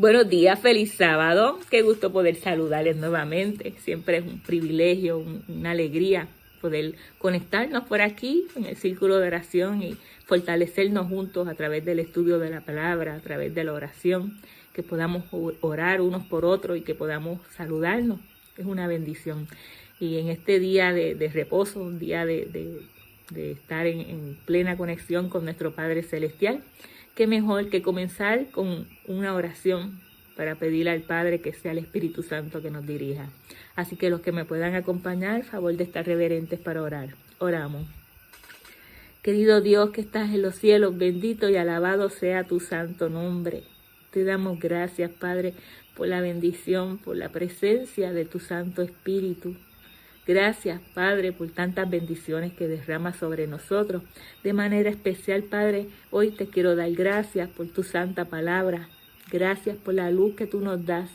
Buenos días, feliz sábado. Qué gusto poder saludarles nuevamente. Siempre es un privilegio, una alegría poder conectarnos por aquí en el círculo de oración y fortalecernos juntos a través del estudio de la palabra, a través de la oración, que podamos orar unos por otros y que podamos saludarnos. Es una bendición. Y en este día de reposo, un día de estar en plena conexión con nuestro Padre Celestial, qué mejor que comenzar con una oración para pedirle al Padre que sea el Espíritu Santo que nos dirija. Así que los que me puedan acompañar, favor de estar reverentes para orar. Oramos. Querido Dios que estás en los cielos, bendito y alabado sea tu santo nombre. Te damos gracias, Padre, por la bendición, por la presencia de tu Santo Espíritu. Gracias, Padre, por tantas bendiciones que derramas sobre nosotros. De manera especial, Padre, hoy te quiero dar gracias por tu santa palabra. Gracias por la luz que tú nos das.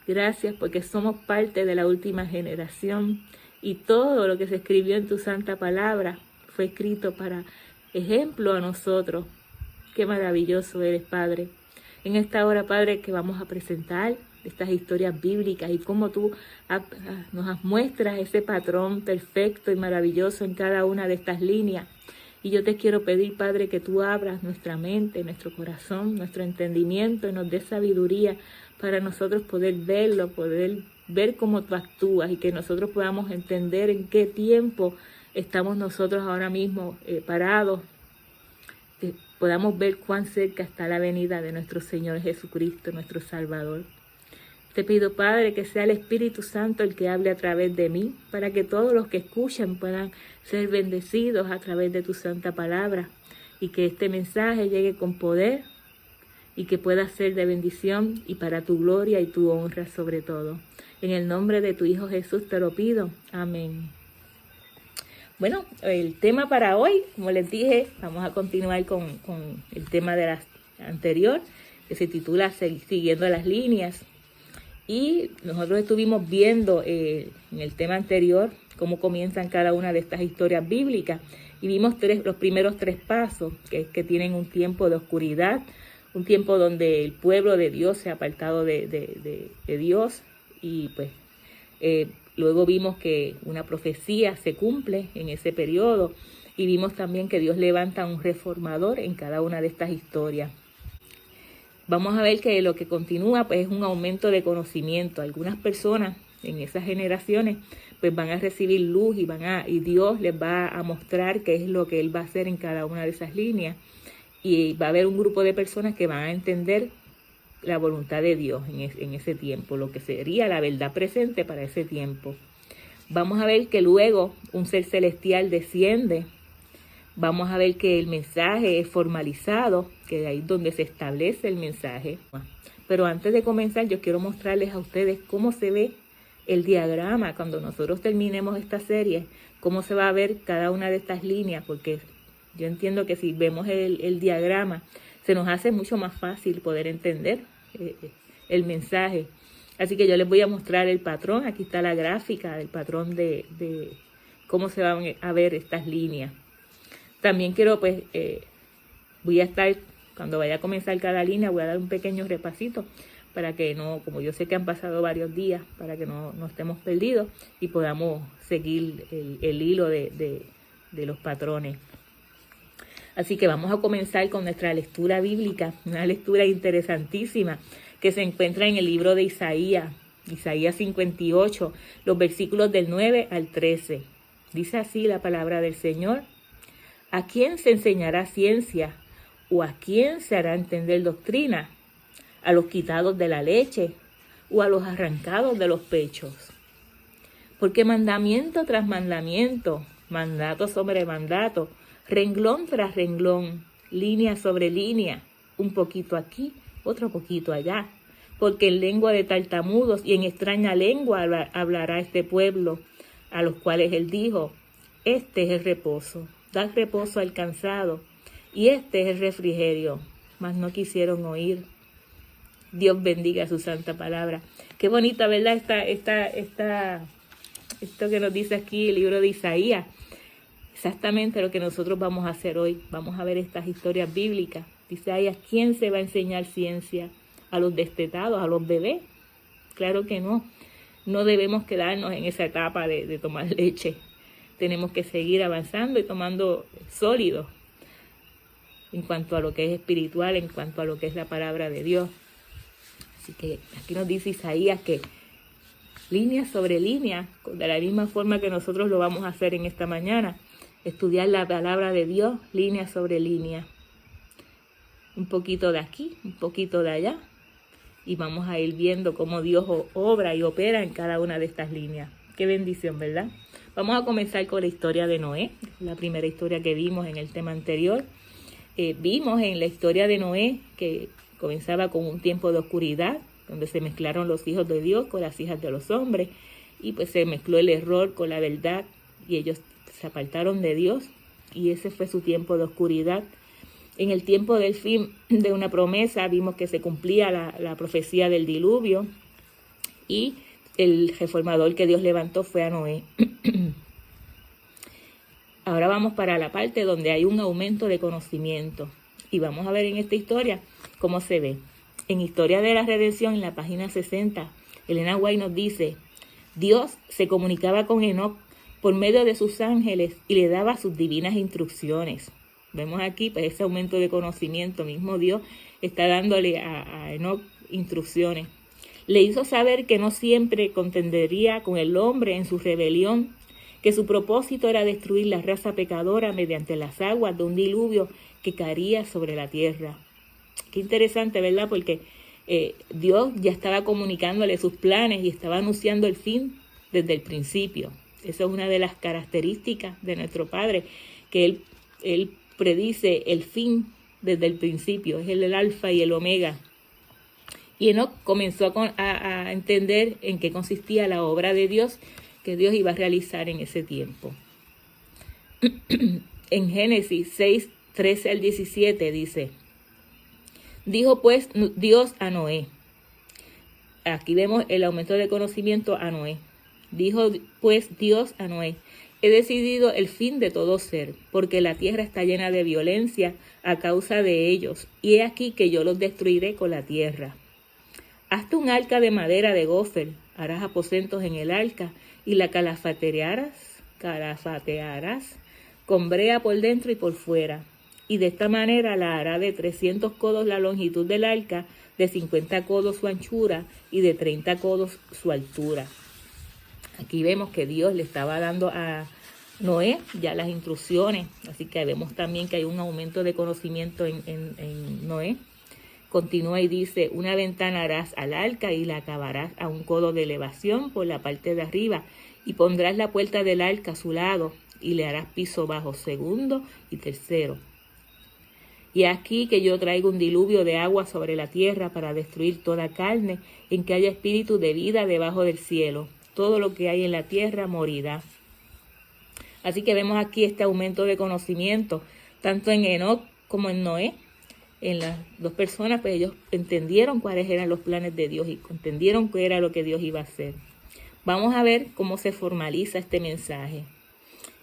Gracias porque somos parte de la última generación y todo lo que se escribió en tu santa palabra fue escrito para ejemplo a nosotros. Qué maravilloso eres, Padre. En esta hora, Padre, que vamos a presentar estas historias bíblicas y cómo tú nos muestras ese patrón perfecto y maravilloso en cada una de estas líneas. Y yo te quiero pedir, Padre, que tú abras nuestra mente, nuestro corazón, nuestro entendimiento y nos des sabiduría para nosotros poder verlo, poder ver cómo tú actúas y que nosotros podamos entender en qué tiempo estamos nosotros ahora mismo parados, que podamos ver cuán cerca está la venida de nuestro Señor Jesucristo, nuestro Salvador. Te pido, Padre, que sea el Espíritu Santo el que hable a través de mí, para que todos los que escuchen puedan ser bendecidos a través de tu santa palabra y que este mensaje llegue con poder y que pueda ser de bendición y para tu gloria y tu honra sobre todo. En el nombre de tu Hijo Jesús te lo pido. Amén. Bueno, el tema para hoy, como les dije, vamos a continuar con el tema de la anterior, que se titula Siguiendo las líneas. Y nosotros estuvimos viendo en el tema anterior cómo comienzan cada una de estas historias bíblicas y vimos los primeros 3 pasos que tienen un tiempo de oscuridad, un tiempo donde el pueblo de Dios se ha apartado de Dios y pues luego vimos que una profecía se cumple en ese periodo y vimos también que Dios levanta un reformador en cada una de estas historias. Vamos a ver que lo que continúa pues es un aumento de conocimiento. Algunas personas en esas generaciones pues van a recibir luz y Dios les va a mostrar qué es lo que Él va a hacer en cada una de esas líneas. Y va a haber un grupo de personas que van a entender la voluntad de Dios en ese tiempo, lo que sería la verdad presente para ese tiempo. Vamos a ver que luego un ser celestial desciende. Vamos a ver que el mensaje es formalizado, que de ahí es donde se establece el mensaje. Pero antes de comenzar, yo quiero mostrarles a ustedes cómo se ve el diagrama cuando nosotros terminemos esta serie, cómo se va a ver cada una de estas líneas, porque yo entiendo que si vemos el diagrama, se nos hace mucho más fácil poder entender el mensaje. Así que yo les voy a mostrar el patrón. Aquí está la gráfica del patrón de cómo se van a ver estas líneas. También quiero, voy a estar, cuando vaya a comenzar cada línea, voy a dar un pequeño repasito para que no, como yo sé que han pasado varios días, para que no estemos perdidos y podamos seguir el hilo de los patrones. Así que vamos a comenzar con nuestra lectura bíblica, una lectura interesantísima que se encuentra en el libro de Isaías 58, los versículos del 9 al 13. Dice así la palabra del Señor. ¿A quién se enseñará ciencia o a quién se hará entender doctrina? ¿A los quitados de la leche o a los arrancados de los pechos? Porque mandamiento tras mandamiento, mandato sobre mandato, renglón tras renglón, línea sobre línea, un poquito aquí, otro poquito allá. Porque en lengua de tartamudos y en extraña lengua hablará este pueblo, a los cuales él dijo, este es el reposo. Da reposo al cansado, y este es el refrigerio, mas no quisieron oír. Dios bendiga su santa palabra. Qué bonita, ¿verdad? Esto que nos dice aquí el libro de Isaías. Exactamente lo que nosotros vamos a hacer hoy. Vamos a ver estas historias bíblicas. Dice, ¿a quién se va a enseñar ciencia? a los destetados, a los bebés. Claro que no. No debemos quedarnos en esa etapa de tomar leche. Tenemos que seguir avanzando y tomando sólidos en cuanto a lo que es espiritual, en cuanto a lo que es la palabra de Dios. Así que aquí nos dice Isaías que línea sobre línea, de la misma forma que nosotros lo vamos a hacer en esta mañana, estudiar la palabra de Dios, línea sobre línea. Un poquito de aquí, un poquito de allá, y vamos a ir viendo cómo Dios obra y opera en cada una de estas líneas. Qué bendición, ¿verdad? Vamos a comenzar con la historia de Noé, la primera historia que vimos en el tema anterior. Vimos en la historia de Noé que comenzaba con un tiempo de oscuridad, donde se mezclaron los hijos de Dios con las hijas de los hombres, y pues se mezcló el error con la verdad, y ellos se apartaron de Dios, y ese fue su tiempo de oscuridad. En el tiempo del fin de una promesa vimos que se cumplía la profecía del diluvio, y el reformador que Dios levantó fue a Noé. Ahora vamos para la parte donde hay un aumento de conocimiento, y vamos a ver en esta historia cómo se ve. En Historia de la Redención, en la página 60, Elena White nos dice: Dios se comunicaba con Enoc por medio de sus ángeles y le daba sus divinas instrucciones. Vemos aquí pues ese aumento de conocimiento. Mismo Dios está dándole a Enoc instrucciones. Le hizo saber que no siempre contendería con el hombre en su rebelión, que su propósito era destruir la raza pecadora mediante las aguas de un diluvio que caería sobre la tierra. Qué interesante, ¿verdad? Porque Dios ya estaba comunicándole sus planes y estaba anunciando el fin desde el principio. Esa es una de las características de nuestro Padre, que Él predice el fin desde el principio. Es el alfa y el omega. Y Enoc comenzó a entender en qué consistía la obra de Dios que Dios iba a realizar en ese tiempo. En Génesis 6, 13 al 17 dice: Dijo pues Dios a Noé. Aquí vemos el aumento de conocimiento a Noé. Dijo pues Dios a Noé: he decidido el fin de todo ser, porque la tierra está llena de violencia a causa de ellos, y he aquí que yo los destruiré con la tierra. Hazte un arca de madera de gofer, harás aposentos en el arca, y la calafatearás con brea por dentro y por fuera. Y de esta manera la hará de 300 codos la longitud del arca, de 50 codos su anchura y de 30 codos su altura. Aquí vemos que Dios le estaba dando a Noé ya las instrucciones, así que vemos también que hay un aumento de conocimiento en Noé. Continúa y dice: una ventana harás al arca y la acabarás a un codo de elevación por la parte de arriba, y pondrás la puerta del arca a su lado, y le harás piso bajo segundo y tercero. Y aquí que yo traigo un diluvio de agua sobre la tierra para destruir toda carne, en que haya espíritu de vida debajo del cielo. Todo lo que hay en la tierra morirá. Así que vemos aquí este aumento de conocimiento, tanto en Enoc como en Noé. En las dos personas, pues ellos entendieron cuáles eran los planes de Dios y entendieron qué era lo que Dios iba a hacer. Vamos a ver cómo se formaliza este mensaje.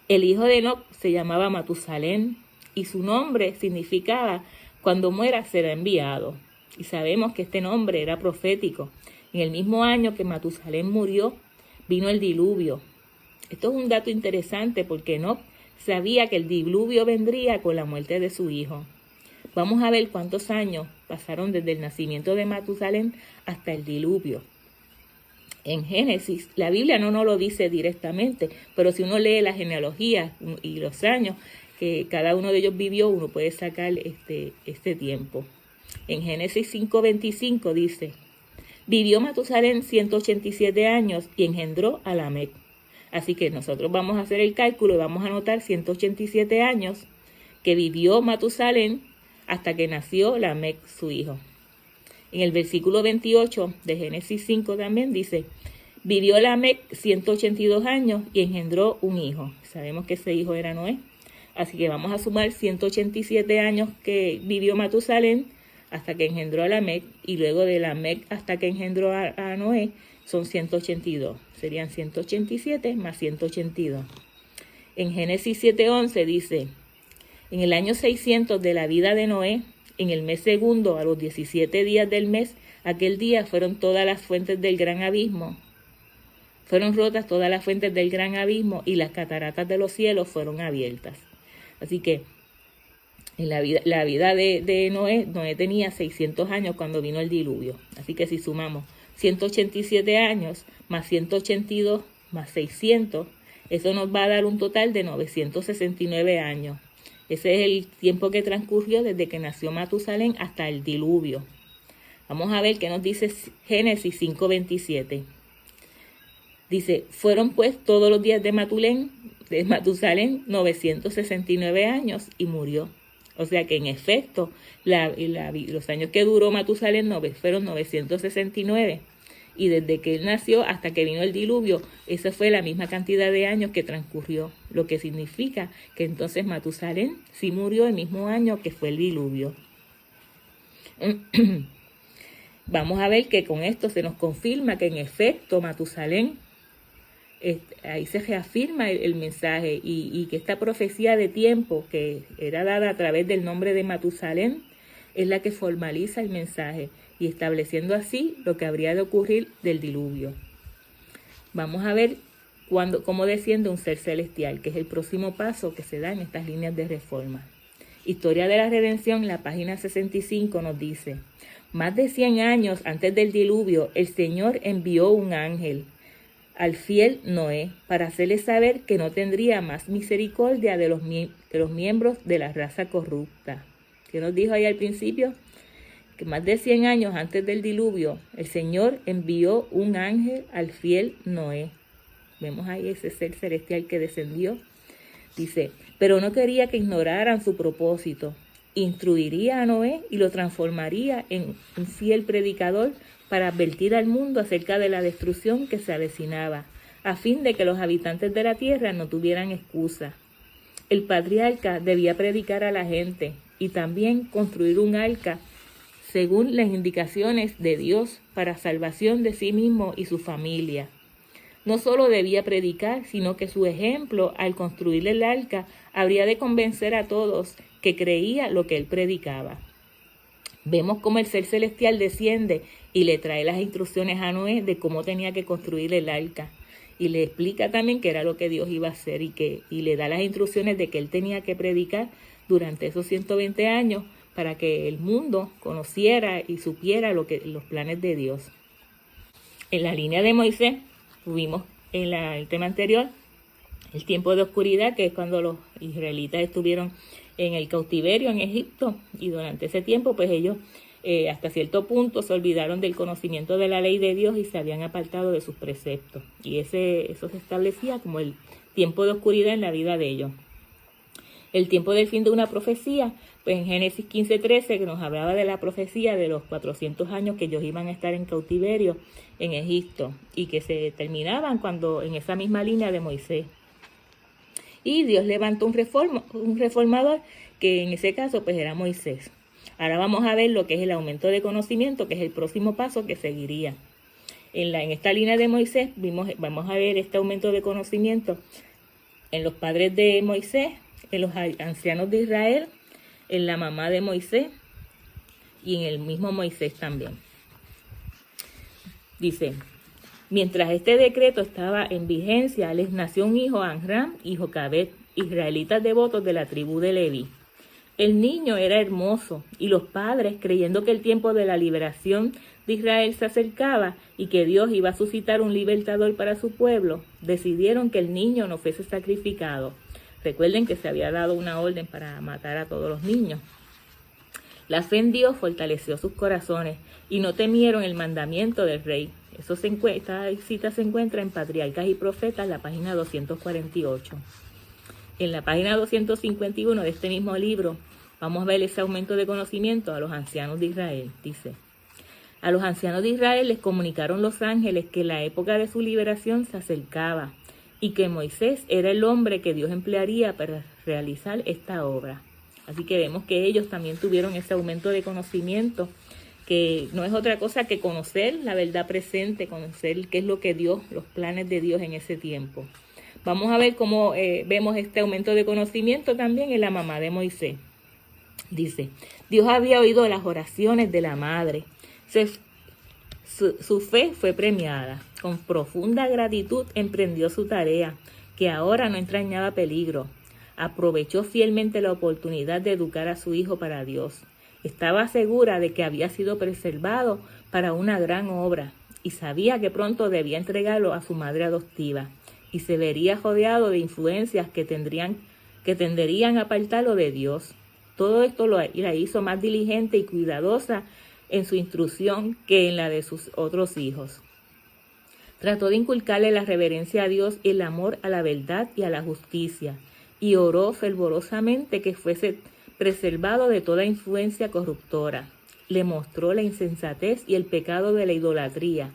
El hijo de Enoc se llamaba Matusalén, y su nombre significaba cuando muera será enviado. Y sabemos que este nombre era profético. En el mismo año que Matusalén murió, vino el diluvio. Esto es un dato interesante porque Enoc sabía que el diluvio vendría con la muerte de su hijo. Vamos a ver cuántos años pasaron desde el nacimiento de Matusalén hasta el diluvio. En Génesis, la Biblia no nos lo dice directamente, pero si uno lee la genealogía y los años que cada uno de ellos vivió, uno puede sacar este tiempo. En Génesis 5:25 dice: vivió Matusalén 187 años y engendró a Lamec. Así que nosotros vamos a hacer el cálculo y vamos a anotar 187 años que vivió Matusalén hasta que nació Lamec, su hijo. En el versículo 28 de Génesis 5 también dice: vivió Lamec 182 años y engendró un hijo. Sabemos que ese hijo era Noé. Así que vamos a sumar 187 años que vivió Matusalén hasta que engendró a Lamec, y luego de Lamec hasta que engendró a Noé son 182. Serían 187 más 182. En Génesis 7:11 dice: en el año 600 de la vida de Noé, En el mes segundo, a los 17 días del mes, aquel día fueron todas las fuentes del gran abismo. Fueron rotas todas las fuentes del gran abismo y las cataratas de los cielos fueron abiertas. Así que en la vida de Noé tenía 600 años cuando vino el diluvio. Así que si sumamos 187 años más 182 más 600, eso nos va a dar un total de 969 años. Ese es el tiempo que transcurrió desde que nació Matusalén hasta el diluvio. Vamos a ver qué nos dice Génesis 5:27. Dice, fueron pues todos los días de Matusalén 969 años y murió. O sea que en efecto, los años que duró Matusalén fueron 969. Y desde que él nació hasta que vino el diluvio, esa fue la misma cantidad de años que transcurrió. Lo que significa que entonces Matusalén sí murió el mismo año que fue el diluvio. Vamos a ver que con esto se nos confirma que en efecto Matusalén, ahí se reafirma el mensaje y que esta profecía de tiempo que era dada a través del nombre de Matusalén es la que formaliza el mensaje y estableciendo así lo que habría de ocurrir del diluvio. Vamos a ver cómo desciende un ser celestial, que es el próximo paso que se da en estas líneas de reforma. Historia de la Redención, la página 65 nos dice, más de 100 años antes del diluvio, el Señor envió un ángel al fiel Noé para hacerle saber que no tendría más misericordia de los miembros de la raza corrupta. ¿Qué nos dijo ahí al principio? Que más de 100 años antes del diluvio, el Señor envió un ángel al fiel Noé. Vemos ahí ese ser celestial que descendió. Dice, pero no quería que ignoraran su propósito. Instruiría a Noé y lo transformaría en un fiel predicador para advertir al mundo acerca de la destrucción que se avecinaba, a fin de que los habitantes de la tierra no tuvieran excusa. El patriarca debía predicar a la gente y también construir un arca según las indicaciones de Dios para salvación de sí mismo y su familia. No solo debía predicar, sino que su ejemplo al construir el arca habría de convencer a todos que creía lo que él predicaba. Vemos cómo el ser celestial desciende y le trae las instrucciones a Noé de cómo tenía que construir el arca. Y le explica también qué era lo que Dios iba a hacer y le da las instrucciones de que él tenía que predicar durante esos 120 años para que el mundo conociera y supiera los planes de Dios. En la línea de Moisés, tuvimos en el tema anterior el tiempo de oscuridad, que es cuando los israelitas estuvieron en el cautiverio en Egipto, y durante ese tiempo pues ellos hasta cierto punto se olvidaron del conocimiento de la ley de Dios y se habían apartado de sus preceptos, y eso se establecía como el tiempo de oscuridad en la vida de ellos. El tiempo del fin de una profecía, pues en Génesis 15:13, que nos hablaba de la profecía de los 400 años que ellos iban a estar en cautiverio en Egipto y que se terminaban cuando en esa misma línea de Moisés. Y Dios levantó un reformador que en ese caso pues era Moisés. Ahora vamos a ver lo que es el aumento de conocimiento, que es el próximo paso que seguiría. En esta línea de Moisés vamos a ver este aumento de conocimiento en los padres de Moisés, en los ancianos de Israel, en la mamá de Moisés y en el mismo Moisés también. Dice, mientras este decreto estaba en vigencia, les nació un hijo, Amram y Jocabed, israelitas devotos de la tribu de Leví. El niño era hermoso y los padres, creyendo que el tiempo de la liberación de Israel se acercaba y que Dios iba a suscitar un libertador para su pueblo, decidieron que el niño no fuese sacrificado. Recuerden que se había dado una orden para matar a todos los niños. La fe en Dios fortaleció sus corazones y no temieron el mandamiento del rey. Esta cita se encuentra en Patriarcas y Profetas, la página 248. En la página 251 de este mismo libro, vamos a ver ese aumento de conocimiento a los ancianos de Israel. Dice, a los ancianos de Israel les comunicaron los ángeles que la época de su liberación se acercaba y que Moisés era el hombre que Dios emplearía para realizar esta obra. Así que vemos que ellos también tuvieron ese aumento de conocimiento, que no es otra cosa que conocer la verdad presente, conocer qué es lo que Dios, los planes de Dios en ese tiempo. Vamos a ver cómo vemos este aumento de conocimiento también en la mamá de Moisés. Dice, Dios había oído las oraciones de la madre. Su fe fue premiada. Con profunda gratitud emprendió su tarea, que ahora no entrañaba peligro. Aprovechó fielmente la oportunidad de educar a su hijo para Dios. Estaba segura de que había sido preservado para una gran obra y sabía que pronto debía entregarlo a su madre adoptiva y se vería rodeado de influencias que tenderían a apartarlo de Dios. Todo esto la hizo más diligente y cuidadosa en su instrucción que en la de sus otros hijos. Trató de inculcarle la reverencia a Dios y el amor a la verdad y a la justicia, y oró fervorosamente que fuese preservado de toda influencia corruptora. Le mostró la insensatez y el pecado de la idolatría,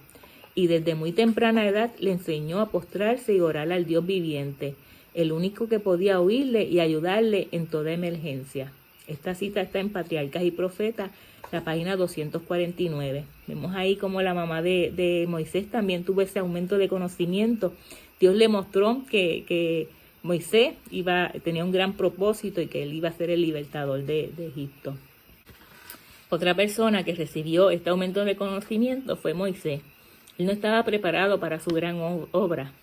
y desde muy temprana edad le enseñó a postrarse y orar al Dios viviente, el único que podía oírle y ayudarle en toda emergencia. Esta cita está en Patriarcas y Profetas, la página 249. Vemos ahí como la mamá de Moisés también tuvo ese aumento de conocimiento. Dios le mostró que Moisés tenía un gran propósito y que él iba a ser el libertador de Egipto. Otra persona que recibió este aumento de conocimiento fue Moisés. Él no estaba preparado para su gran obra.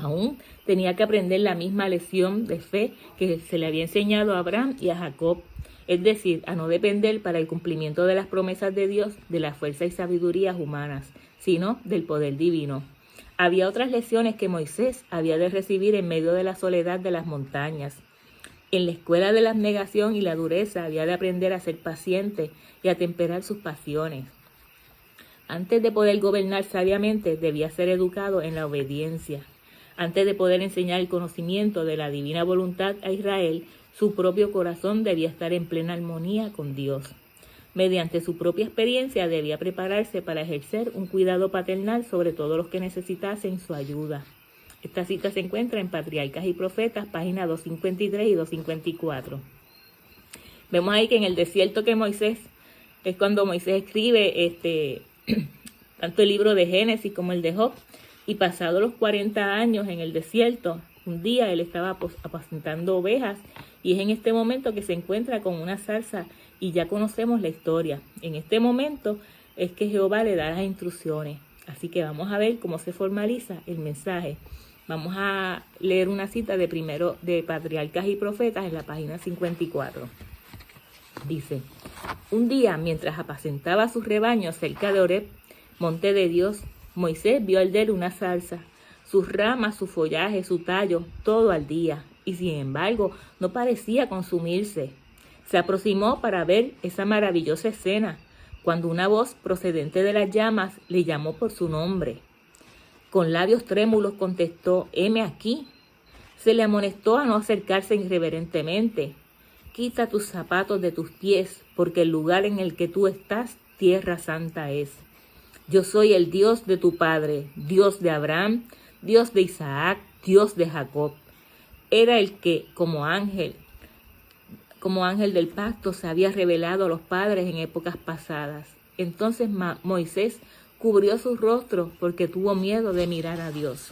Aún tenía que aprender la misma lección de fe que se le había enseñado a Abraham y a Jacob, es decir, a no depender para el cumplimiento de las promesas de Dios de la fuerza y sabidurías humanas, sino del poder divino. Había otras lecciones que Moisés había de recibir en medio de la soledad de las montañas. En la escuela de la abnegación y la dureza había de aprender a ser paciente y a temperar sus pasiones. Antes de poder gobernar sabiamente, debía ser educado en la obediencia. Antes de poder enseñar el conocimiento de la divina voluntad a Israel, su propio corazón debía estar en plena armonía con Dios. Mediante su propia experiencia debía prepararse para ejercer un cuidado paternal sobre todos los que necesitasen su ayuda. Esta cita se encuentra en Patriarcas y Profetas, páginas 253 y 254. Vemos ahí que en el desierto que Moisés, es cuando Moisés escribe tanto el libro de Génesis como el de Job, y pasados los 40 años en el desierto, un día él estaba apacentando ovejas y es en este momento que se encuentra con una zarza y ya conocemos la historia. En este momento es que Jehová le da las instrucciones. Así que vamos a ver cómo se formaliza el mensaje. Vamos a leer una cita de Patriarcas y Profetas en la página 54. Dice, un día mientras apacentaba sus rebaños cerca de Horeb, monte de Dios, Moisés vio arder una zarza, sus ramas, su follaje, su tallo, todo ardía, y sin embargo no parecía consumirse. Se aproximó para ver esa maravillosa escena, cuando una voz procedente de las llamas le llamó por su nombre. Con labios trémulos contestó, heme aquí. Se le amonestó a no acercarse irreverentemente. Quita tus zapatos de tus pies, porque el lugar en el que tú estás, tierra santa es. Yo soy el Dios de tu padre, Dios de Abraham, Dios de Isaac, Dios de Jacob. Era el que, como ángel del pacto, se había revelado a los padres en épocas pasadas. Entonces Moisés cubrió su rostro porque tuvo miedo de mirar a Dios.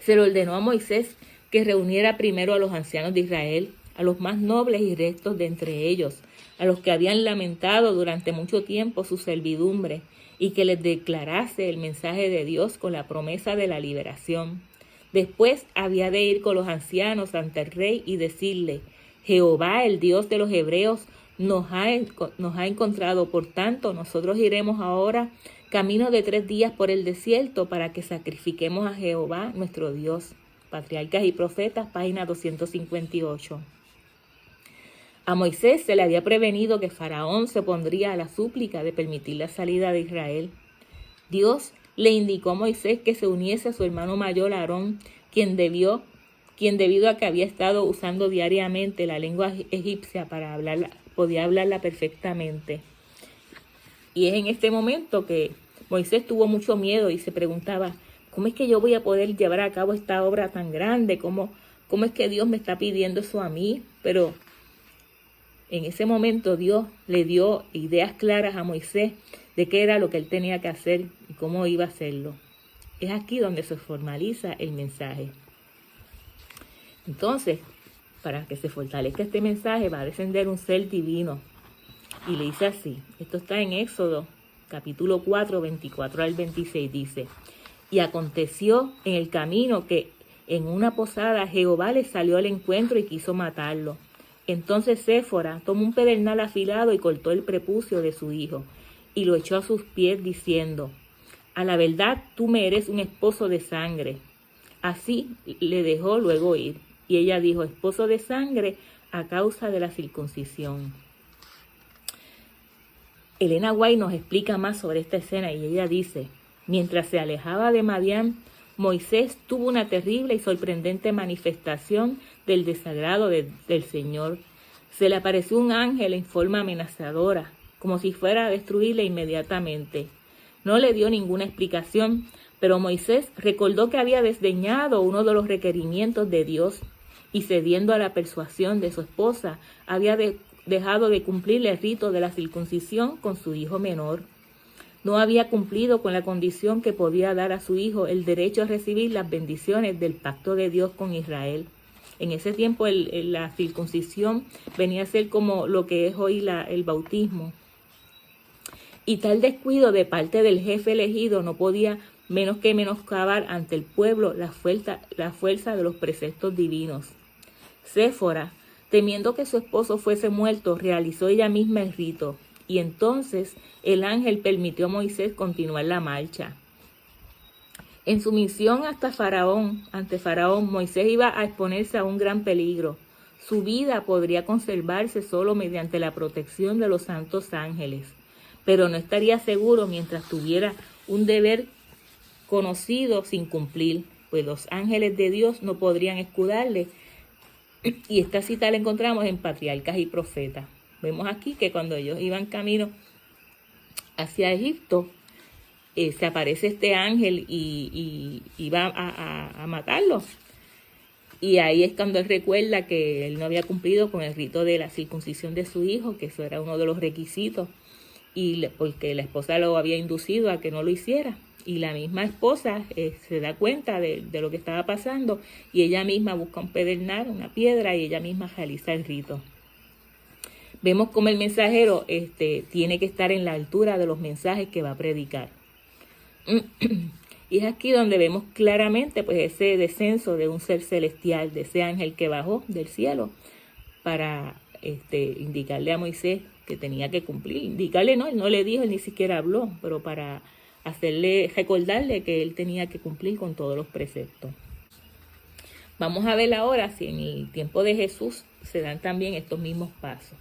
Se le ordenó a Moisés que reuniera primero a los ancianos de Israel, a los más nobles y rectos de entre ellos, a los que habían lamentado durante mucho tiempo su servidumbre, y que les declarase el mensaje de Dios con la promesa de la liberación. Después había de ir con los ancianos ante el rey y decirle, Jehová, el Dios de los hebreos, nos ha encontrado, por tanto, nosotros iremos ahora camino de 3 días por el desierto para que sacrifiquemos a Jehová, nuestro Dios. Patriarcas y Profetas, página 258. A Moisés se le había prevenido que Faraón se pondría a la súplica de permitir la salida de Israel. Dios le indicó a Moisés que se uniese a su hermano mayor Aarón, quien debido a que había estado usando diariamente la lengua egipcia podía hablarla perfectamente. Y es en este momento que Moisés tuvo mucho miedo y se preguntaba, ¿cómo es que yo voy a poder llevar a cabo esta obra tan grande? ¿Cómo es que Dios me está pidiendo eso a mí? Pero en ese momento Dios le dio ideas claras a Moisés de qué era lo que él tenía que hacer y cómo iba a hacerlo. Es aquí donde se formaliza el mensaje. Entonces, para que se fortalezca este mensaje, va a descender un ser divino. Y le dice así, esto está en Éxodo, capítulo 4, 24 al 26, dice: y aconteció en el camino que en una posada Jehová le salió al encuentro y quiso matarlo. Entonces Séfora tomó un pedernal afilado y cortó el prepucio de su hijo, y lo echó a sus pies, diciendo: a la verdad tú me eres un esposo de sangre. Así le dejó luego ir. Y ella dijo: esposo de sangre a causa de la circuncisión. Elena White nos explica más sobre esta escena y ella dice: mientras se alejaba de Madián, Moisés tuvo una terrible y sorprendente manifestación del desagrado del Señor. Se le apareció un ángel en forma amenazadora, como si fuera a destruirle inmediatamente. No le dio ninguna explicación, pero Moisés recordó que había desdeñado uno de los requerimientos de Dios y, cediendo a la persuasión de su esposa, había dejado de cumplir el rito de la circuncisión con su hijo menor. No había cumplido con la condición que podía dar a su hijo el derecho a recibir las bendiciones del pacto de Dios con Israel. En ese tiempo la circuncisión venía a ser como lo que es hoy el bautismo. Y tal descuido de parte del jefe elegido no podía menos que menoscabar ante el pueblo la fuerza de los preceptos divinos. Séfora, temiendo que su esposo fuese muerto, realizó ella misma el rito. Y entonces el ángel permitió a Moisés continuar la marcha. En su misión ante Faraón, Moisés iba a exponerse a un gran peligro. Su vida podría conservarse solo mediante la protección de los santos ángeles, pero no estaría seguro mientras tuviera un deber conocido sin cumplir, pues los ángeles de Dios no podrían escudarle. Y esta cita la encontramos en Patriarcas y Profetas. Vemos aquí que cuando ellos iban camino hacia Egipto, se aparece este ángel y va a matarlo. Y ahí es cuando él recuerda que él no había cumplido con el rito de la circuncisión de su hijo, que eso era uno de los requisitos, y porque la esposa lo había inducido a que no lo hiciera. Y la misma esposa se da cuenta de lo que estaba pasando y ella misma busca un pedernal, una piedra, y ella misma realiza el rito. Vemos cómo el mensajero tiene que estar en la altura de los mensajes que va a predicar. Y es aquí donde vemos claramente pues ese descenso de un ser celestial, de ese ángel que bajó del cielo para indicarle a Moisés que tenía que cumplir. Indicarle no, él no le dijo, él ni siquiera habló, pero para recordarle que él tenía que cumplir con todos los preceptos. Vamos a ver ahora si en el tiempo de Jesús se dan también estos mismos pasos.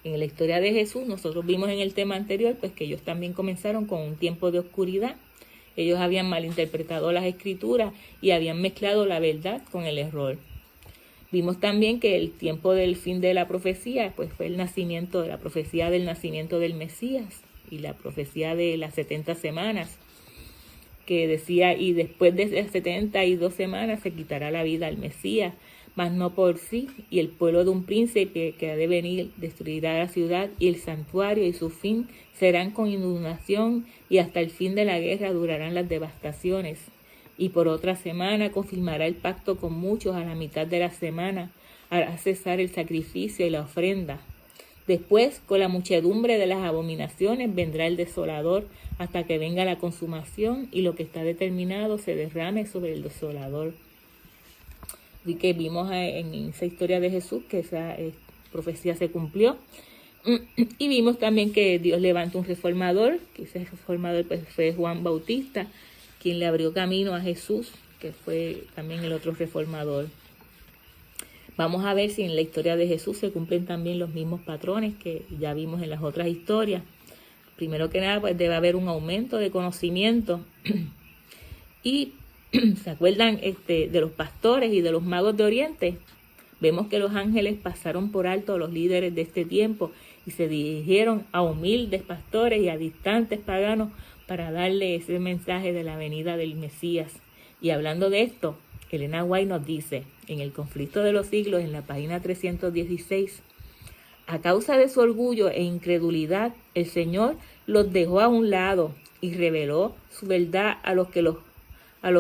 En la historia de Jesús, nosotros vimos en el tema anterior, pues que ellos también comenzaron con un tiempo de oscuridad. Ellos habían malinterpretado las escrituras y habían mezclado la verdad con el error. Vimos también que el tiempo del fin de la profecía, pues fue la profecía del nacimiento del Mesías y la profecía de las 70 semanas, que decía: y después de las 72 semanas se quitará la vida al Mesías, mas no por sí, y el pueblo de un príncipe que ha de venir destruirá la ciudad y el santuario, y su fin serán con inundación, y hasta el fin de la guerra durarán las devastaciones. Y por otra semana confirmará el pacto con muchos, a la mitad de la semana hará cesar el sacrificio y la ofrenda. Después, con la muchedumbre de las abominaciones, vendrá el desolador, hasta que venga la consumación, y lo que está determinado se derrame sobre el desolador. Así que vimos en esa historia de Jesús que esa profecía se cumplió. Y vimos también que Dios levanta un reformador, que ese reformador pues fue Juan Bautista, quien le abrió camino a Jesús, que fue también el otro reformador. Vamos a ver si en la historia de Jesús se cumplen también los mismos patrones que ya vimos en las otras historias. Primero que nada, pues debe haber un aumento de conocimiento. Y ¿se acuerdan de los pastores y de los magos de Oriente? Vemos que los ángeles pasaron por alto a los líderes de este tiempo y se dirigieron a humildes pastores y a distantes paganos para darle ese mensaje de la venida del Mesías. Y hablando de esto, Elena White nos dice, en El conflicto de los siglos, en la página 316, a causa de su orgullo e incredulidad, el Señor los dejó a un lado y reveló su verdad a los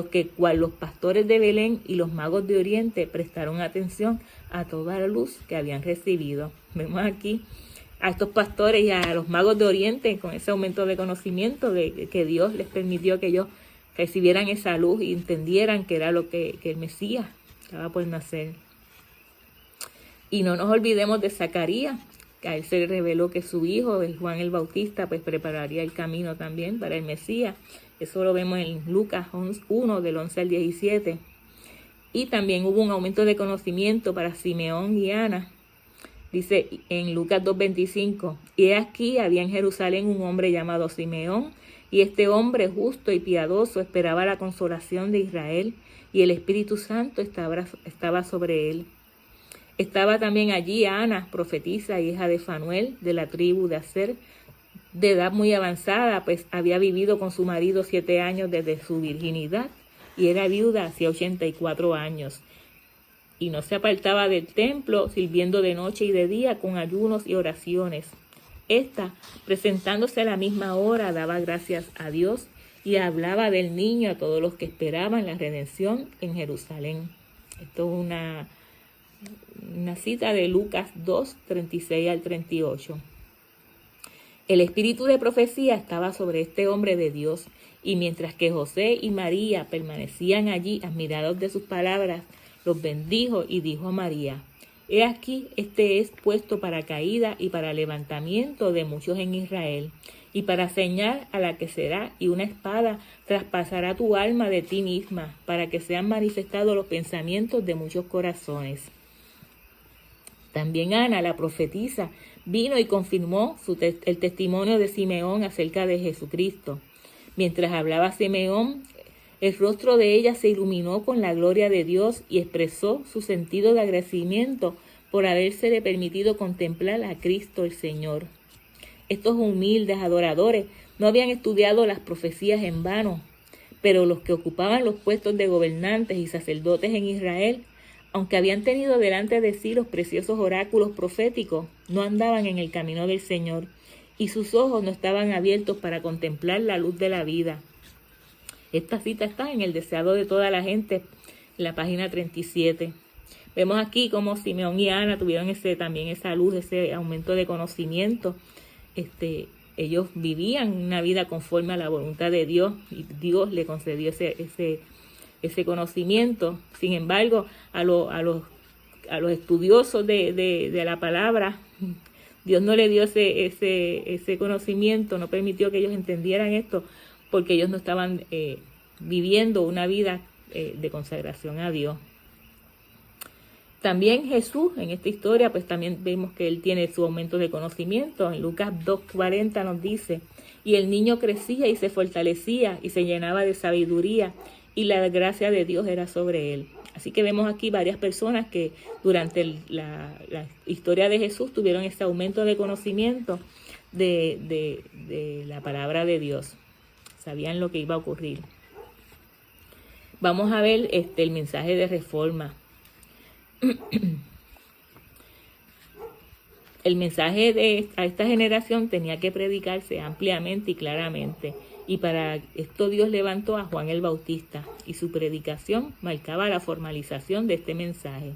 que cual los pastores de Belén y los magos de Oriente prestaron atención a toda la luz que habían recibido. Vemos aquí a estos pastores y a los magos de Oriente con ese aumento de conocimiento de que Dios les permitió que ellos recibieran esa luz y entendieran que era lo que el Mesías estaba por nacer. Y no nos olvidemos de Zacarías, que a él se le reveló que su hijo, el Juan el Bautista, pues prepararía el camino también para el Mesías. Eso lo vemos en Lucas 1, del 11 al 17. Y también hubo un aumento de conocimiento para Simeón y Ana. Dice en Lucas 2:25, y aquí había en Jerusalén un hombre llamado Simeón, y este hombre justo y piadoso esperaba la consolación de Israel, y el Espíritu Santo estaba sobre él. Estaba también allí Ana, profetisa, hija de Fanuel, de la tribu de Aser, de edad muy avanzada, pues había vivido con su marido 7 años desde su virginidad, y era viuda hacía 84 años. Y no se apartaba del templo, sirviendo de noche y de día con ayunos y oraciones. Esta, presentándose a la misma hora, daba gracias a Dios y hablaba del niño a todos los que esperaban la redención en Jerusalén. Esto es una cita de Lucas 2, 36 al 38. El espíritu de profecía estaba sobre este hombre de Dios, y mientras que José y María permanecían allí admirados de sus palabras, los bendijo y dijo a María: he aquí, este es puesto para caída y para levantamiento de muchos en Israel, y para señal a la que será, y una espada traspasará tu alma de ti misma, para que sean manifestados los pensamientos de muchos corazones. También Ana, la profetisa, vino y confirmó el testimonio de Simeón acerca de Jesucristo. Mientras hablaba Simeón, el rostro de ella se iluminó con la gloria de Dios y expresó su sentido de agradecimiento por habérsele permitido contemplar a Cristo el Señor. Estos humildes adoradores no habían estudiado las profecías en vano, pero los que ocupaban los puestos de gobernantes y sacerdotes en Israel, aunque habían tenido delante de sí los preciosos oráculos proféticos, no andaban en el camino del Señor, y sus ojos no estaban abiertos para contemplar la luz de la vida. Esta cita está en El deseado de toda la gente, en la página 37. Vemos aquí cómo Simeón y Ana tuvieron también esa luz, ese aumento de conocimiento. Ellos vivían una vida conforme a la voluntad de Dios, y Dios le concedió ese conocimiento. Sin embargo, a los estudiosos de la palabra, Dios no le dio ese conocimiento, no permitió que ellos entendieran esto, porque ellos no estaban viviendo una vida de consagración a Dios. También Jesús, en esta historia, pues también vemos que él tiene su aumento de conocimiento. En Lucas 2:40 nos dice: y el niño crecía y se fortalecía y se llenaba de sabiduría, y la gracia de Dios era sobre él. Así que vemos aquí varias personas que durante la historia de Jesús tuvieron ese aumento de conocimiento de la palabra de Dios. Sabían lo que iba a ocurrir. Vamos a ver el mensaje de reforma. El mensaje a esta generación tenía que predicarse ampliamente y claramente. Y para esto Dios levantó a Juan el Bautista, y su predicación marcaba la formalización de este mensaje.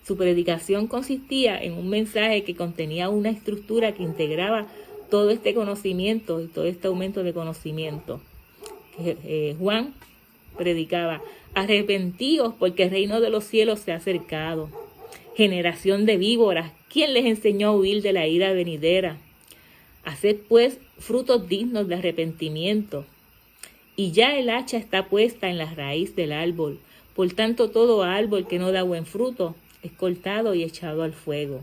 Su predicación consistía en un mensaje que contenía una estructura que integraba todo este conocimiento y todo este aumento de conocimiento. Juan predicaba: arrepentíos, porque el reino de los cielos se ha acercado. Generación de víboras, ¿quién les enseñó a huir de la ira venidera? Haced pues frutos dignos de arrepentimiento. Y ya el hacha está puesta en la raíz del árbol. Por tanto, todo árbol que no da buen fruto es cortado y echado al fuego.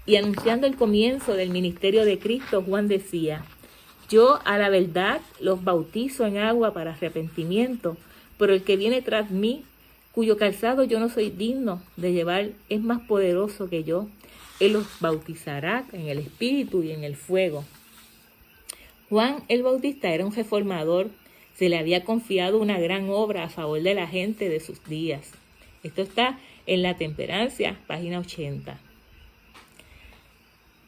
Y anunciando el comienzo del ministerio de Cristo, Juan decía: yo a la verdad los bautizo en agua para arrepentimiento, pero el que viene tras mí, cuyo calzado yo no soy digno de llevar, es más poderoso que yo. Él los bautizará en el Espíritu y en el fuego. Juan el Bautista era un reformador. Se le había confiado una gran obra a favor de la gente de sus días. Esto está en La Temperancia, página 80.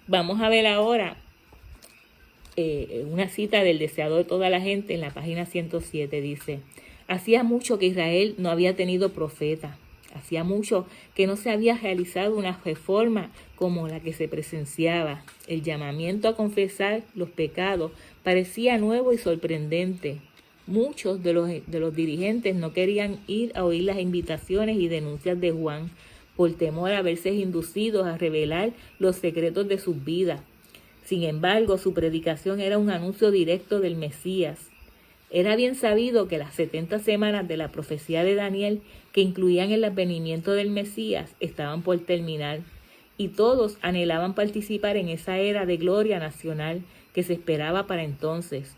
Vamos a ver ahora una cita del deseado de toda la gente en la página 107. Dice: hacía mucho que Israel no había tenido profeta. Hacía mucho que no se había realizado una reforma como la que se presenciaba. El llamamiento a confesar los pecados parecía nuevo y sorprendente. Muchos de los dirigentes no querían ir a oír las invitaciones y denuncias de Juan por temor a verse inducidos a revelar los secretos de sus vidas. Sin embargo, su predicación era un anuncio directo del Mesías. Era bien sabido que las 70 semanas de la profecía de Daniel, que incluían el advenimiento del Mesías, estaban por terminar, y todos anhelaban participar en esa era de gloria nacional que se esperaba para entonces.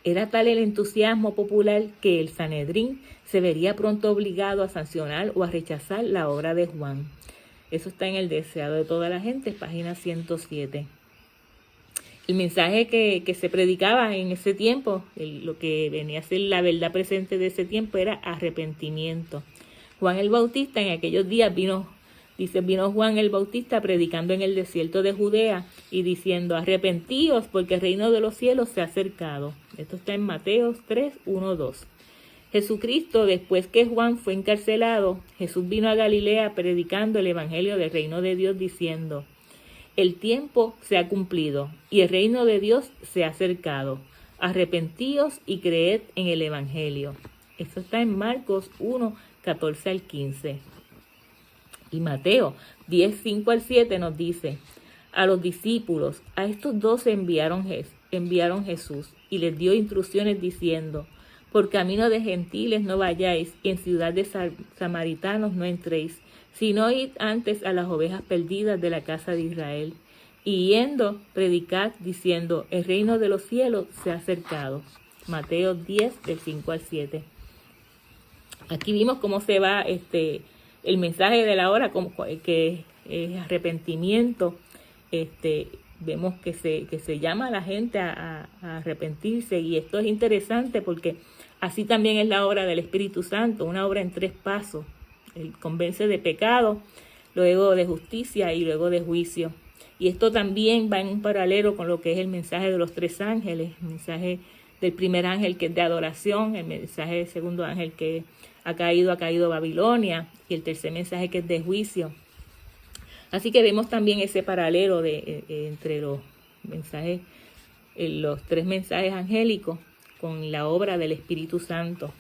Era tal el entusiasmo popular que el Sanedrín se vería pronto obligado a sancionar o a rechazar la obra de Juan. Eso está en El deseado de toda la gente, página 107. El mensaje que se predicaba en ese tiempo, lo que venía a ser la verdad presente de ese tiempo, era arrepentimiento. Juan el Bautista en aquellos días vino Juan el Bautista predicando en el desierto de Judea y diciendo: arrepentíos porque el reino de los cielos se ha acercado. Esto está en Mateo 3, 1, 2. Jesucristo, después que Juan fue encarcelado, Jesús vino a Galilea predicando el evangelio del reino de Dios diciendo: el tiempo se ha cumplido y el reino de Dios se ha acercado. Arrepentíos y creed en el evangelio. Esto está en Marcos 1, 14 al 15. Y Mateo 10, 5 al 7 nos dice: a los discípulos, a estos 12 enviaron Jesús y les dio instrucciones diciendo: por camino de gentiles no vayáis y en ciudad de samaritanos no entréis, sino id antes a las ovejas perdidas de la casa de Israel. Y yendo, predicad diciendo: el reino de los cielos se ha acercado. Mateo 10, del 5 al 7. Aquí vimos cómo se va el mensaje de la hora, que es arrepentimiento. Vemos que se llama a la gente a arrepentirse, y esto es interesante porque así también es la obra del Espíritu Santo, una obra en 3 pasos. Él convence de pecado, luego de justicia y luego de juicio. Y esto también va en un paralelo con lo que es el mensaje de los 3 ángeles, el mensaje del primer ángel que es de adoración, el mensaje del segundo ángel que ha caído Babilonia, y el tercer mensaje que es de juicio. Así que vemos también ese paralelo entre los mensajes, los 3 mensajes angélicos con la obra del Espíritu Santo.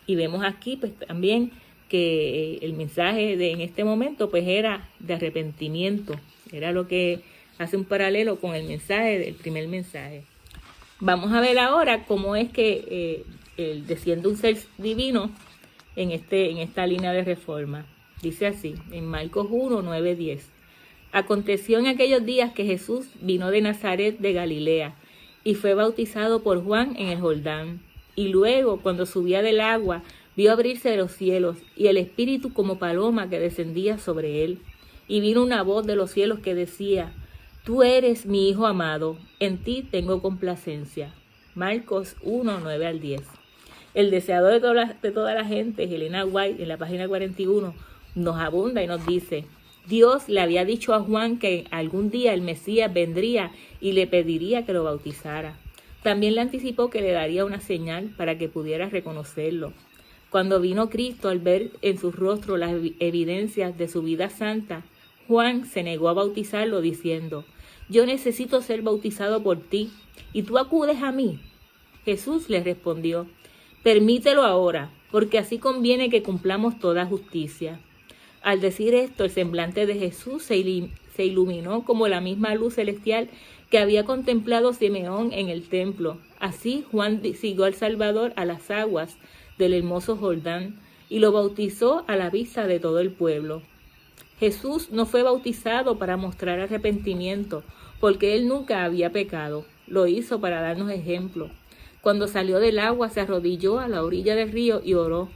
Y vemos aquí pues también que el mensaje en este momento pues era de arrepentimiento, era lo que hace un paralelo con el mensaje del primer mensaje. Vamos a ver ahora cómo es que desciende un ser divino en esta línea de reforma. Dice así, en Marcos 1, 9, 10. Aconteció en aquellos días que Jesús vino de Nazaret de Galilea y fue bautizado por Juan en el Jordán. Y luego, cuando subía del agua, vio abrirse los cielos y el Espíritu como paloma que descendía sobre él. Y vino una voz de los cielos que decía: tú eres mi Hijo amado, en ti tengo complacencia. Marcos 1, 9 al 10. El deseador de toda la gente, Helena White, en la página 41, nos abunda y nos dice: Dios le había dicho a Juan que algún día el Mesías vendría y le pediría que lo bautizara. También le anticipó que le daría una señal para que pudiera reconocerlo. Cuando vino Cristo, al ver en su rostro las evidencias de su vida santa, Juan se negó a bautizarlo diciendo: yo necesito ser bautizado por ti, ¿y tú acudes a mí? Jesús le respondió: permítelo ahora, porque así conviene que cumplamos toda justicia. Al decir esto, el semblante de Jesús se iluminó como la misma luz celestial que había contemplado Simeón en el templo. Así Juan siguió al Salvador a las aguas del hermoso Jordán y lo bautizó a la vista de todo el pueblo. Jesús no fue bautizado para mostrar arrepentimiento, porque él nunca había pecado. Lo hizo para darnos ejemplo. Cuando salió del agua, se arrodilló a la orilla del río y oró.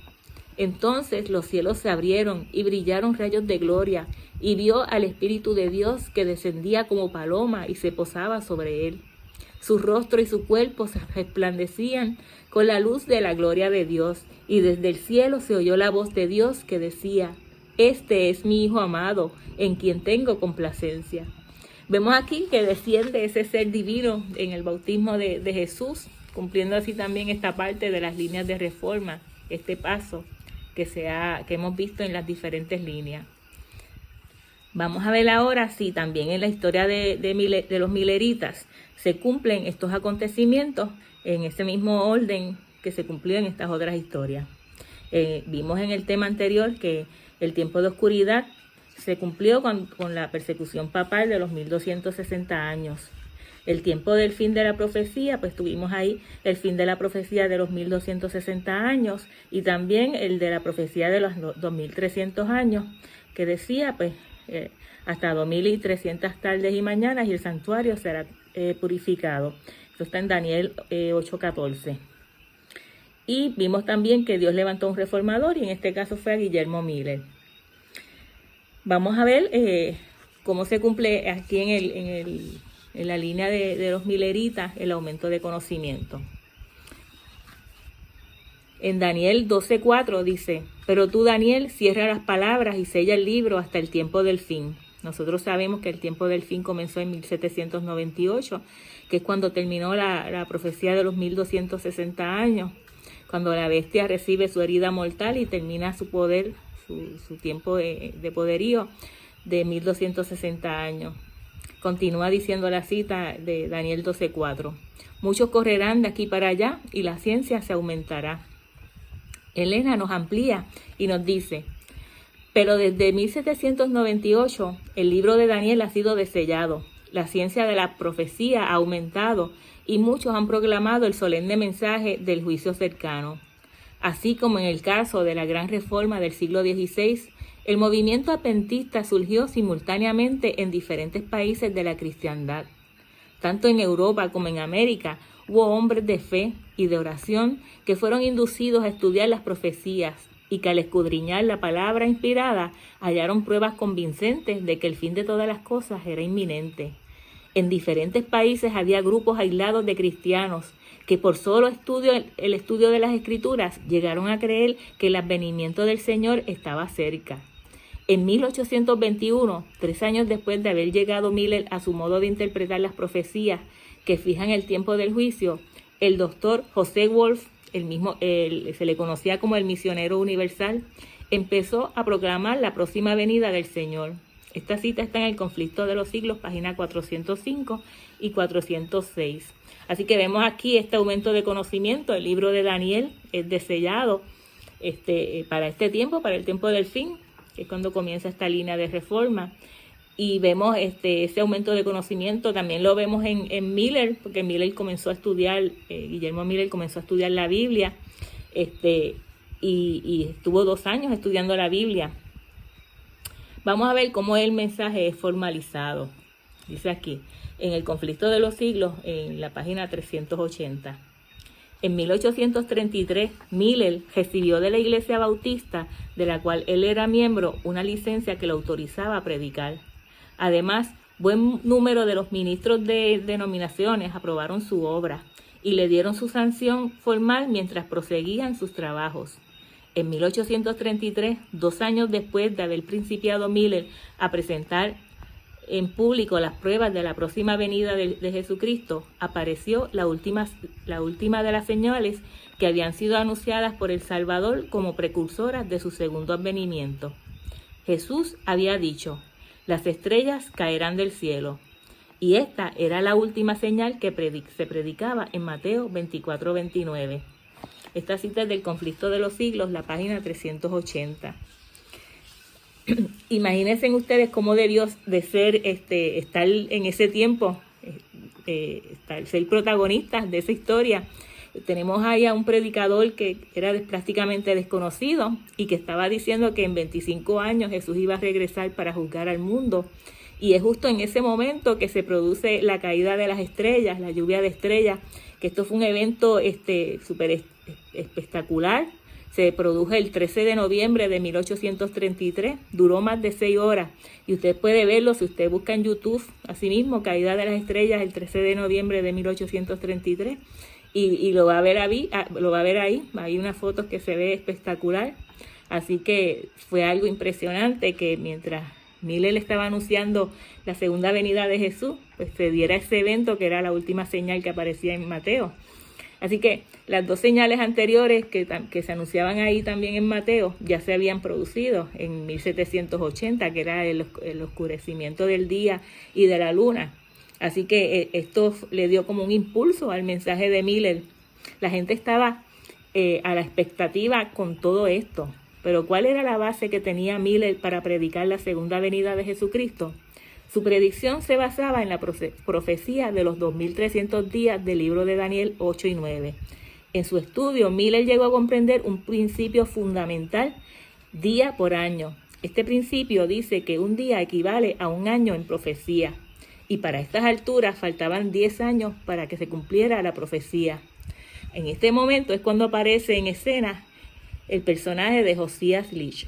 Entonces los cielos se abrieron y brillaron rayos de gloria, y vio al Espíritu de Dios que descendía como paloma y se posaba sobre él. Su rostro y su cuerpo se resplandecían con la luz de la gloria de Dios, y desde el cielo se oyó la voz de Dios que decía: este es mi Hijo amado, en quien tengo complacencia. Vemos aquí que desciende ese ser divino en el bautismo de Jesús, cumpliendo así también esta parte de las líneas de reforma, este paso que hemos visto en las diferentes líneas. Vamos a ver ahora si también en la historia de los mileritas se cumplen estos acontecimientos en ese mismo orden que se cumplió en estas otras historias. Vimos en el tema anterior que el tiempo de oscuridad se cumplió con la persecución papal de los 1260 años. El tiempo del fin de la profecía, pues tuvimos ahí el fin de la profecía de los 1260 años y también el de la profecía de los 2300 años, que decía pues hasta 2300 tardes y mañanas y el santuario será purificado. Esto está en Daniel 8:14. Y vimos también que Dios levantó un reformador y en este caso fue a Guillermo Miller. Vamos a ver cómo se cumple aquí en la línea de los mileritas el aumento de conocimiento. En Daniel 12:4 dice: pero tú, Daniel, cierra las palabras y sella el libro hasta el tiempo del fin. Nosotros sabemos que el tiempo del fin comenzó en 1798, que es cuando terminó la profecía de los 1260 años, cuando la bestia recibe su herida mortal y termina su poder, su tiempo de poderío de 1260 años. Continúa diciendo la cita de Daniel 12:4. Muchos correrán de aquí para allá y la ciencia se aumentará. Elena nos amplía y nos dice: pero desde 1798 el libro de Daniel ha sido desellado, la ciencia de la profecía ha aumentado y muchos han proclamado el solemne mensaje del juicio cercano. Así como en el caso de la Gran Reforma del siglo XVI, el movimiento adventista surgió simultáneamente en diferentes países de la cristiandad. Tanto en Europa como en América hubo hombres de fe y de oración que fueron inducidos a estudiar las profecías y que al escudriñar la palabra inspirada hallaron pruebas convincentes de que el fin de todas las cosas era inminente. En diferentes países había grupos aislados de cristianos que por solo el estudio de las Escrituras llegaron a creer que el advenimiento del Señor estaba cerca. En 1821, 3 años después de haber llegado Miller a su modo de interpretar las profecías que fijan el tiempo del juicio, el doctor José Wolf, se le conocía como el misionero universal, empezó a proclamar la próxima venida del Señor. Esta cita está en el Conflicto de los Siglos, página 405 y 406. Así que vemos aquí este aumento de conocimiento. El libro de Daniel es desellado para este tiempo, para el tiempo del fin, que es cuando comienza esta línea de reforma. Y vemos ese aumento de conocimiento, también lo vemos en Miller, porque Miller comenzó a estudiar, Guillermo Miller comenzó a estudiar la Biblia, y estuvo 2 años estudiando la Biblia. Vamos a ver cómo el mensaje es formalizado. Dice aquí, en el Conflicto de los Siglos, en la página 380. En 1833, Miller recibió de la Iglesia Bautista, de la cual él era miembro, una licencia que lo autorizaba a predicar. Además, buen número de los ministros de denominaciones aprobaron su obra y le dieron su sanción formal mientras proseguían sus trabajos. En 1833, 2 años después de haber principiado Miller a presentar en público las pruebas de la próxima venida de Jesucristo, apareció la última de las señales que habían sido anunciadas por el Salvador como precursoras de su segundo advenimiento. Jesús había dicho: las estrellas caerán del cielo. Y esta era la última señal que se predicaba en Mateo 24:29. Esta cita es del Conflicto de los Siglos, la página 380. Imagínense ustedes cómo debió de ser estar en ese tiempo, ser protagonistas de esa historia. Tenemos ahí a un predicador que era prácticamente desconocido y que estaba diciendo que en 25 años Jesús iba a regresar para juzgar al mundo. Y es justo en ese momento que se produce la caída de las estrellas, la lluvia de estrellas, que esto fue un evento súper espectacular. Se produjo el 13 de noviembre de 1833, duró más de 6 horas. Y usted puede verlo si usted busca en YouTube, asimismo, caída de las estrellas el 13 de noviembre de 1833. Y lo va a ver ahí, hay unas fotos que se ve espectacular. Así que fue algo impresionante que mientras Miller estaba anunciando la segunda venida de Jesús, pues se diera ese evento que era la última señal que aparecía en Mateo. Así que las dos señales anteriores que se anunciaban ahí también en Mateo ya se habían producido en 1780, que era el oscurecimiento del día y de la luna. Así que esto le dio como un impulso al mensaje de Miller. La gente estaba a la expectativa con todo esto. Pero ¿cuál era la base que tenía Miller para predicar la segunda venida de Jesucristo? Su predicción se basaba en la profecía de los 2300 días del libro de Daniel 8 y 9. En su estudio, Miller llegó a comprender un principio fundamental día por año. Este principio dice que un día equivale a un año en profecía, y para estas alturas faltaban 10 años para que se cumpliera la profecía. En este momento es cuando aparece en escena el personaje de Josias Leach.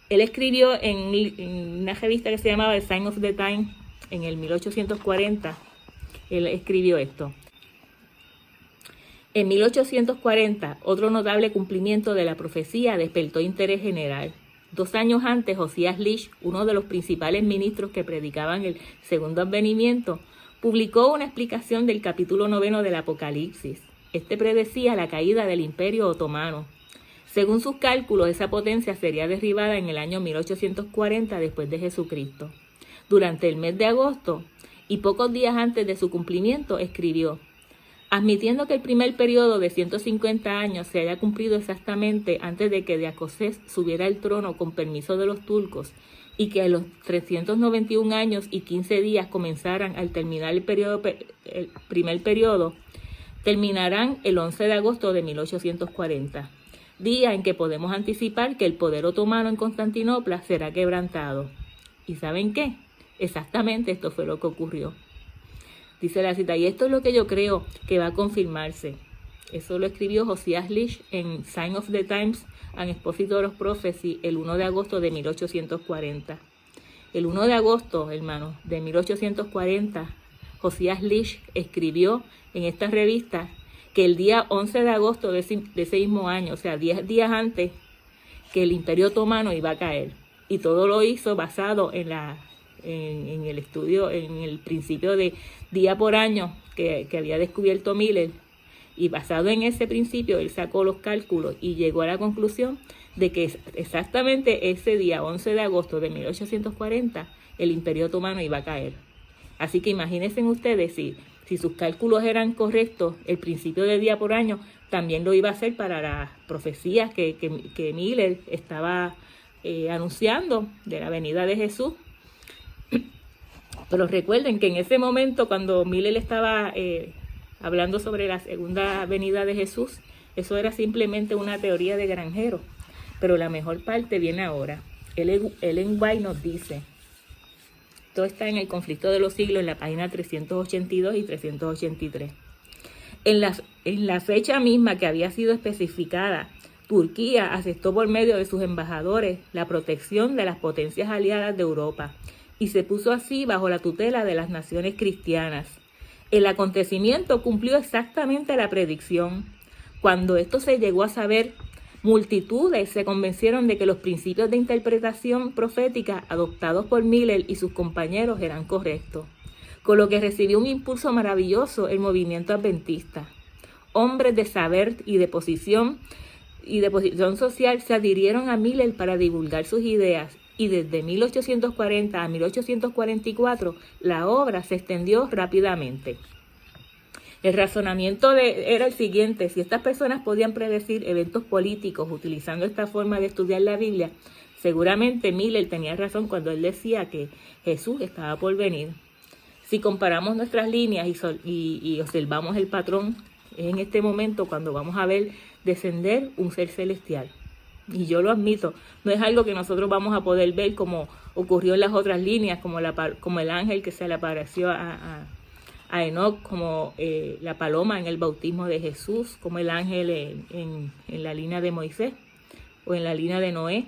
Él escribió en una revista que se llamaba The Sign of the Times en el 1840. Él escribió esto. En 1840, otro notable cumplimiento de la profecía despertó interés general. 2 años antes, Josias Leach, uno de los principales ministros que predicaban el segundo advenimiento, publicó una explicación del capítulo 9 del Apocalipsis. Este predecía la caída del Imperio Otomano. Según sus cálculos, esa potencia sería derribada en el año 1840 después de Jesucristo. Durante el mes de agosto y pocos días antes de su cumplimiento, escribió: admitiendo que el primer periodo de 150 años se haya cumplido exactamente antes de que Diacosés subiera al trono con permiso de los turcos y que a los 391 años y 15 días comenzaran al terminar el primer periodo, terminarán el 11 de agosto de 1840. Día en que podemos anticipar que el poder otomano en Constantinopla será quebrantado. ¿Y saben qué? Exactamente esto fue lo que ocurrió. Dice la cita, y esto es lo que yo creo que va a confirmarse. Eso lo escribió Josias Leach en Sign of the Times and Expositor of Prophecy el 1 de agosto de 1840. El 1 de agosto, hermanos, de 1840, Josias Leach escribió en esta revista que el día 11 de agosto de ese mismo año, o sea, 10 días antes, que el Imperio Otomano iba a caer. Y todo lo hizo basado en el estudio, en el principio de día por año que había descubierto Miller. Y basado en ese principio, él sacó los cálculos y llegó a la conclusión de que exactamente ese día, 11 de agosto de 1840, el Imperio Otomano iba a caer. Así que imagínense ustedes si sus cálculos eran correctos, el principio de día por año también lo iba a hacer para las profecías que Miller estaba anunciando de la venida de Jesús. Pero recuerden que en ese momento, cuando Miller estaba hablando sobre la segunda venida de Jesús, eso era simplemente una teoría de granjero. Pero la mejor parte viene ahora. Ellen White nos dice, todo está en el Conflicto de los Siglos, en la página 382 y 383. En la fecha misma que había sido especificada, Turquía aceptó por medio de sus embajadores la protección de las potencias aliadas de Europa y se puso así bajo la tutela de las naciones cristianas. El acontecimiento cumplió exactamente la predicción. Cuando esto se llegó a saber, multitudes se convencieron de que los principios de interpretación profética adoptados por Miller y sus compañeros eran correctos, con lo que recibió un impulso maravilloso el movimiento adventista. Hombres de saber y de posición social se adhirieron a Miller para divulgar sus ideas, y desde 1840 a 1844 la obra se extendió rápidamente. El razonamiento era el siguiente: si estas personas podían predecir eventos políticos utilizando esta forma de estudiar la Biblia, seguramente Miller tenía razón cuando él decía que Jesús estaba por venir. Si comparamos nuestras líneas y observamos el patrón, es en este momento cuando vamos a ver descender un ser celestial. Y yo lo admito, no es algo que nosotros vamos a poder ver como ocurrió en las otras líneas, como el ángel que se le apareció a Enoc, como la paloma en el bautismo de Jesús, como el ángel en la línea de Moisés o en la línea de Noé.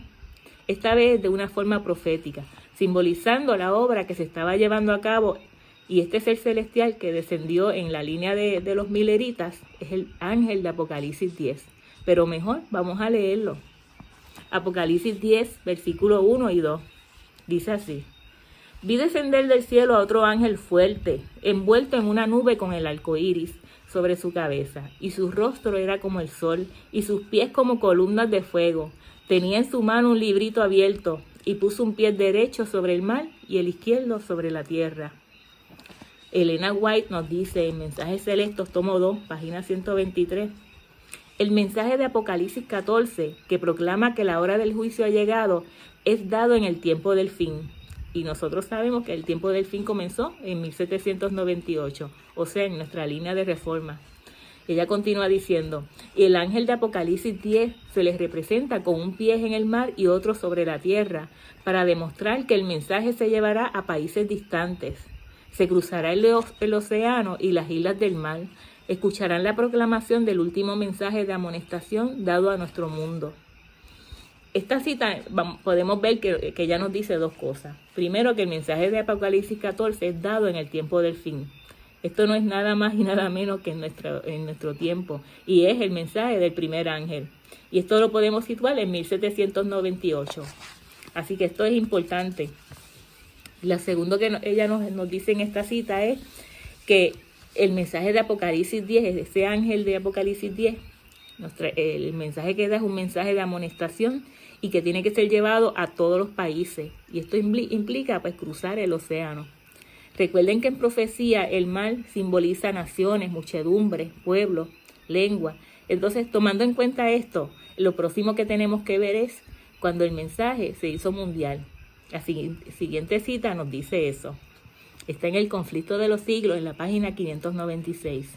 Esta vez de una forma profética, simbolizando la obra que se estaba llevando a cabo, y este ser celestial que descendió en la línea de los mileritas es el ángel de Apocalipsis 10. Pero mejor, vamos a leerlo. Apocalipsis 10, versículo 1 y 2. Dice así: vi descender del cielo a otro ángel fuerte, envuelto en una nube con el arco iris, sobre su cabeza, y su rostro era como el sol, y sus pies como columnas de fuego. Tenía en su mano un librito abierto, y puso un pie derecho sobre el mar y el izquierdo sobre la tierra. Elena White nos dice en Mensajes Celestos, tomo 2, página 123, el mensaje de Apocalipsis 14, que proclama que la hora del juicio ha llegado, es dado en el tiempo del fin. Y nosotros sabemos que el tiempo del fin comenzó en 1798, o sea, en nuestra línea de reforma. Ella continúa diciendo, y el ángel de Apocalipsis 10 se les representa con un pie en el mar y otro sobre la tierra, para demostrar que el mensaje se llevará a países distantes. Se cruzará el océano y las islas del mar. Escucharán la proclamación del último mensaje de amonestación dado a nuestro mundo. Esta cita podemos ver que ella nos dice dos cosas. Primero, que el mensaje de Apocalipsis 14 es dado en el tiempo del fin. Esto no es nada más y nada menos que en nuestro tiempo, y es el mensaje del primer ángel. Y esto lo podemos situar en 1798. Así que esto es importante. Lo segundo que ella nos dice en esta cita es que el mensaje de Apocalipsis 10, ese ángel de Apocalipsis 10, el mensaje que da es un mensaje de amonestación y que tiene que ser llevado a todos los países. Y esto implica pues cruzar el océano. Recuerden que en profecía el mar simboliza naciones, muchedumbres, pueblos, lengua. Entonces, tomando en cuenta esto, lo próximo que tenemos que ver es cuando el mensaje se hizo mundial. La siguiente cita nos dice eso. Está en el Conflicto de los Siglos, en la página 596.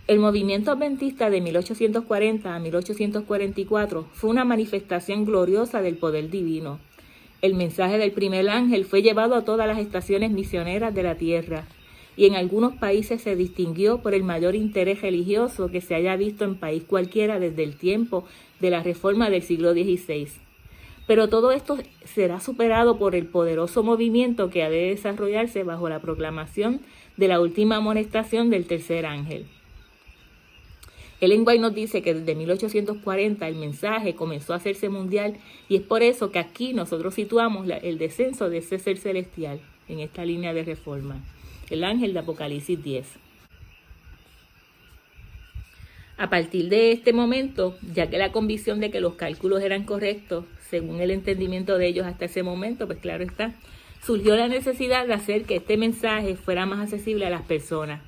El movimiento adventista de 1840 a 1844 fue una manifestación gloriosa del poder divino. El mensaje del primer ángel fue llevado a todas las estaciones misioneras de la tierra, y en algunos países se distinguió por el mayor interés religioso que se haya visto en país cualquiera desde el tiempo de la Reforma del siglo XVI. Pero todo esto será superado por el poderoso movimiento que ha de desarrollarse bajo la proclamación de la última amonestación del tercer ángel. Ellen White nos dice que desde 1840 el mensaje comenzó a hacerse mundial, y es por eso que aquí nosotros situamos el descenso de ese ser celestial en esta línea de reforma, el ángel de Apocalipsis 10. A partir de este momento, ya que la convicción de que los cálculos eran correctos, según el entendimiento de ellos hasta ese momento, pues claro está, surgió la necesidad de hacer que este mensaje fuera más accesible a las personas.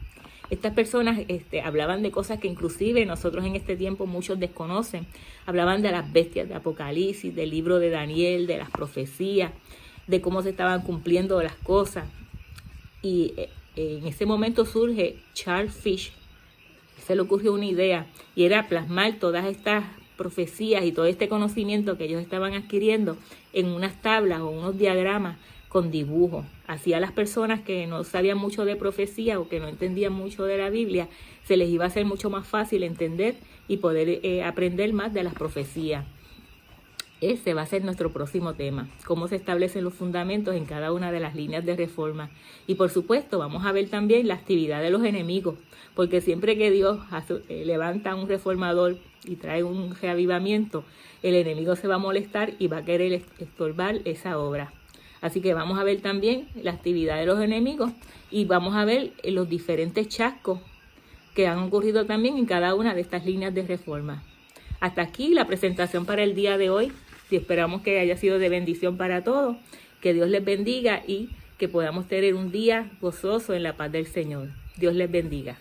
Estas personas hablaban de cosas que inclusive nosotros en este tiempo muchos desconocen. Hablaban de las bestias de Apocalipsis, del libro de Daniel, de las profecías, de cómo se estaban cumpliendo las cosas. Y en ese momento surge Charles Fish. Se le ocurrió una idea, y era plasmar todas estas profecías y todo este conocimiento que ellos estaban adquiriendo en unas tablas o unos diagramas con dibujos. Así a las personas que no sabían mucho de profecía o que no entendían mucho de la Biblia, se les iba a hacer mucho más fácil entender y poder aprender más de las profecías. Ese va a ser nuestro próximo tema, cómo se establecen los fundamentos en cada una de las líneas de reforma. Y por supuesto vamos a ver también la actividad de los enemigos, porque siempre que Dios levanta un reformador y trae un reavivamiento, el enemigo se va a molestar y va a querer estorbar esa obra. Así que vamos a ver también la actividad de los enemigos y vamos a ver los diferentes chascos que han ocurrido también en cada una de estas líneas de reforma. Hasta aquí la presentación para el día de hoy. Y esperamos que haya sido de bendición para todos. Que Dios les bendiga y que podamos tener un día gozoso en la paz del Señor. Dios les bendiga.